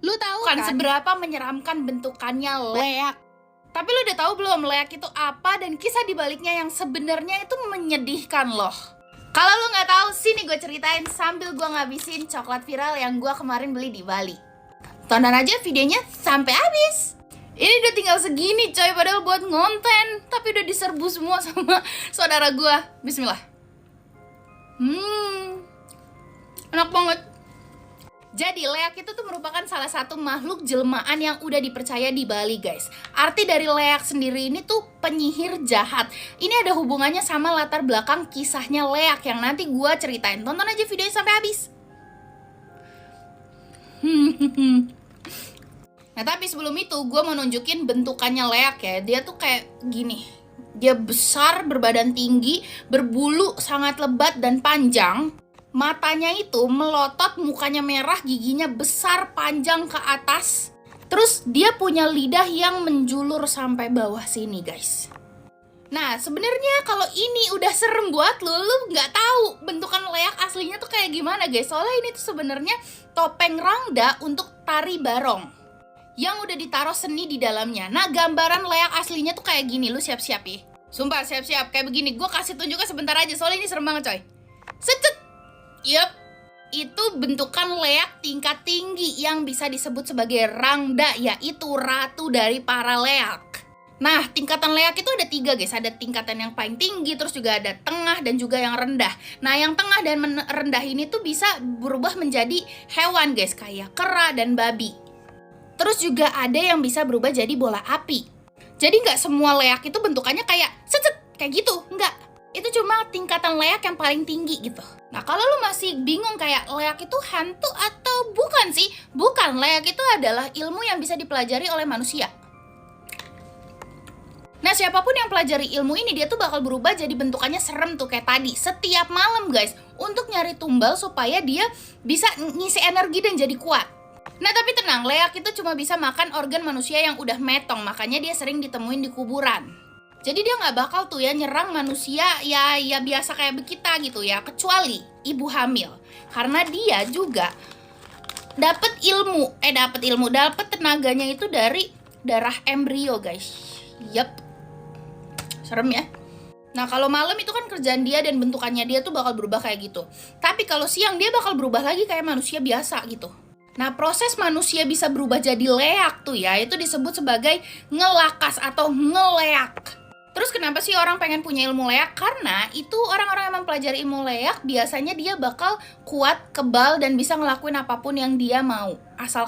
Lu tahu kan seberapa menyeramkan bentukannya leak? Tapi lu udah tahu belum leak itu apa dan kisah dibaliknya yang sebenarnya itu menyedihkan loh. Kalau lu nggak tahu, sini gue ceritain sambil gue ngabisin coklat viral yang gue kemarin beli di Bali. Tonton aja videonya sampai habis. Ini udah tinggal segini coy, padahal buat ngonten, tapi udah diserbu semua sama saudara gue. Bismillah. Enak banget. Jadi leak itu tuh merupakan salah satu makhluk jelmaan yang udah dipercaya di Bali guys. Arti dari leak sendiri ini tuh penyihir jahat. Ini ada hubungannya sama latar belakang kisahnya leak yang nanti gue ceritain. Tonton aja videonya sampai habis. Nah tapi sebelum itu gue mau nunjukin bentukannya leak ya. Dia tuh kayak gini. Dia besar, berbadan tinggi, berbulu sangat lebat dan panjang. Matanya itu melotot, mukanya merah, giginya besar, panjang ke atas. Terus dia punya lidah yang menjulur sampai bawah sini guys. Nah sebenarnya kalau ini udah serem buat lu nggak tahu bentukan leak aslinya tuh kayak gimana guys. Soalnya ini tuh sebenarnya topeng rangda untuk tari barong yang udah ditaruh seni di dalamnya. Nah gambaran leak aslinya tuh kayak gini, lu siap-siap ya. Sumpah siap-siap kayak begini. Gue kasih tunjuknya sebentar aja soalnya ini serem banget coy. Secet. Yup, itu bentukan leak tingkat tinggi yang bisa disebut sebagai rangda, yaitu ratu dari para leak. Nah, tingkatan leak itu ada 3 guys. Ada tingkatan yang paling tinggi, terus juga ada tengah dan juga yang rendah. Nah, yang tengah dan rendah ini tuh bisa berubah menjadi hewan guys, kayak kera dan babi. Terus juga ada yang bisa berubah jadi bola api. Jadi nggak semua leak itu bentukannya kayak kayak gitu, nggak. Itu cuma tingkatan leak yang paling tinggi gitu. Nah kalau lu masih bingung kayak leak itu hantu atau bukan sih? Bukan, leak itu adalah ilmu yang bisa dipelajari oleh manusia. Nah siapapun yang pelajari ilmu ini dia tuh bakal berubah jadi bentukannya serem tuh kayak tadi. Setiap malam guys, untuk nyari tumbal supaya dia bisa ngisi energi dan jadi kuat. Nah tapi tenang, leak itu cuma bisa makan organ manusia yang udah metong. Makanya dia sering ditemuin di kuburan. Jadi dia nggak bakal tuh ya nyerang manusia ya biasa kayak kita gitu ya, kecuali ibu hamil. Karena dia juga dapat tenaganya itu dari darah embrio guys. Yep. Serem ya. Nah kalau malam itu kan kerjaan dia dan bentukannya dia tuh bakal berubah kayak gitu. Tapi kalau siang dia bakal berubah lagi kayak manusia biasa gitu. Nah proses manusia bisa berubah jadi leak tuh ya, itu disebut sebagai ngelakas atau ngeleak. Terus kenapa sih orang pengen punya ilmu leak? Karena itu orang-orang yang mempelajari ilmu leak biasanya dia bakal kuat, kebal, dan bisa ngelakuin apapun yang dia mau. Asalkan